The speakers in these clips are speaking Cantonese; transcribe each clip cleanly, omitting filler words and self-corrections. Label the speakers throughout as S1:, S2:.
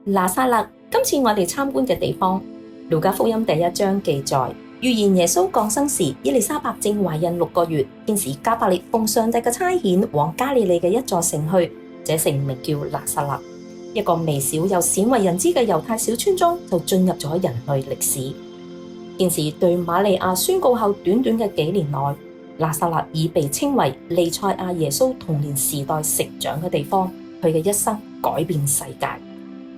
S1: 拿撒勒，今次我哋參觀嘅地方，路加福音第1章記載，預言耶穌降生時，伊麗莎白正懷孕6個月，天使加百列奉上帝嘅差遣往加利利嘅一座城去，這城名叫拿撒勒，一個微小又鮮為人知嘅猶太小村莊就進入咗人類歷史。天使對瑪利亞宣告後，短短嘅幾年內，拿撒勒已被稱為彌賽亞耶穌童年時代成長嘅地方，佢嘅一生改變世界。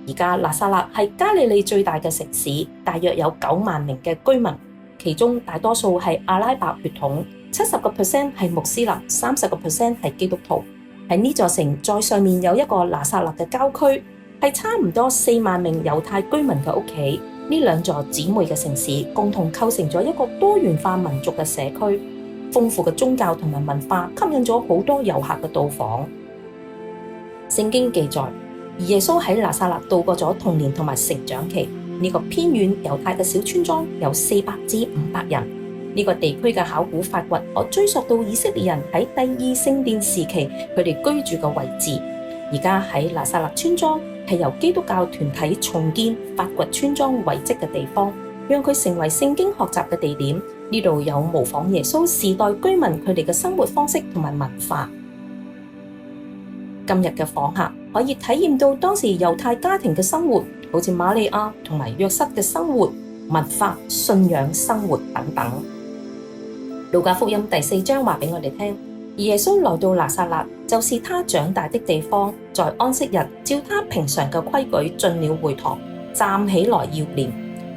S1: 而家拿撒勒係加利利最大嘅城市，大約有9萬名嘅居民，其中大多數係阿拉伯血統，70% 係穆斯林，30% 係基督徒。喺呢座城再上面有一個拿撒勒嘅郊區，係差唔多4萬名猶太居民嘅屋企。呢兩座姊妹嘅城市共同構成咗一個多元化民族嘅社區，豐富嘅宗教同埋文化吸引咗好多遊客嘅到訪。聖經記載，耶穌喺拿撒勒度過咗童年同埋成長期。呢個偏遠猶太嘅小村莊有400至500人。呢個地區嘅考古發掘可追溯到以色列人喺第2聖殿時期佢哋居住嘅位置。而家喺拿撒勒村莊係由基督教團體重建發掘村莊遺跡嘅地方，讓佢成為聖經學習嘅地點。呢度有模仿耶穌時代居民佢哋嘅生活方式同埋文化。今日嘅訪客可以體驗到當時猶太家庭嘅生活，好似瑪利亞同埋約瑟嘅生活、文化、信仰生活等等。路加福音第4章話俾我哋聽，耶穌來到拿撒勒，就是他長大的地方，在安息日照他平常嘅規矩進了會堂，站起來要念。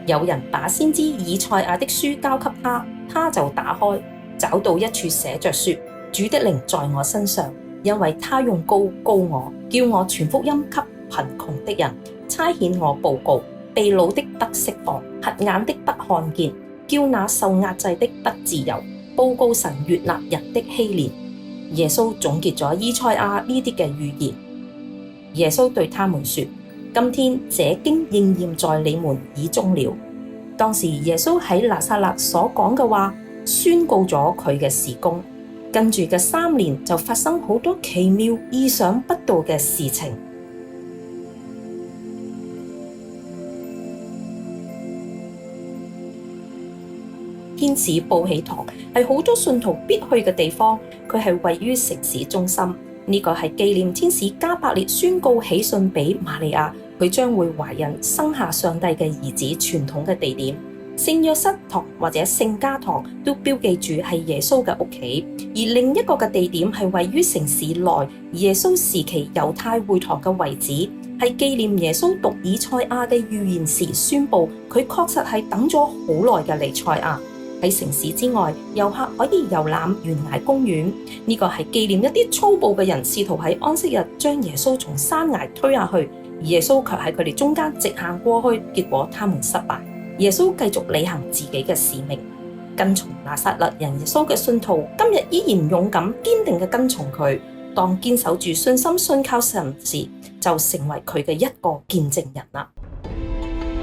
S1: 有人把先知以賽亞的書交給他，他就打開，找到一處寫着說：主的靈在我身上，因為他用膏膏我，叫我傳福音給貧窮的人，差遣我報告被擄的得釋放，瞎眼的得看見，叫那受壓制的得自由，報告神悅納人的禧年。耶穌總結咗以賽亞呢啲嘅預言。耶穌對他們說：今天這經應驗在你們耳中了。當時耶穌喺拿撒勒所講嘅話，宣告咗佢嘅事工。跟住嘅3年就發生好多奇妙意想不到嘅事情。天使報喜堂係好多信徒必去嘅地方，佢係位於城市中心。呢個係紀念天使加百列宣告喜訊俾瑪利亞，佢將會懷孕生下上帝嘅兒子傳統嘅地點。聖約瑟堂或者聖家堂都標記住係耶穌嘅屋企，而另一個嘅地點係位於城市內耶穌時期猶太會堂嘅遺址，係紀念耶穌讀以賽亞嘅預言時宣布佢確實係等咗好耐嘅彌賽亞。喺城市之外，遊客可以遊覽懸崖公園，呢個係紀念一啲粗暴嘅人試圖喺安息日將耶穌從山崖推下去，而耶穌卻喺佢哋中間直行過去，結果他們失敗。耶穌繼續履行自己嘅使命，跟從拿撒勒人耶穌嘅信徒今日依然勇敢堅定嘅跟從佢，當堅守住信心信靠神時，就成為佢嘅一個見證人啦。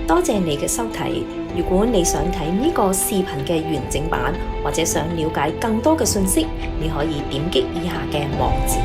S1: 多謝你嘅收睇，如果你想睇呢個視頻嘅完整版，或者想了解更多嘅信息，你可以點擊以下嘅網址。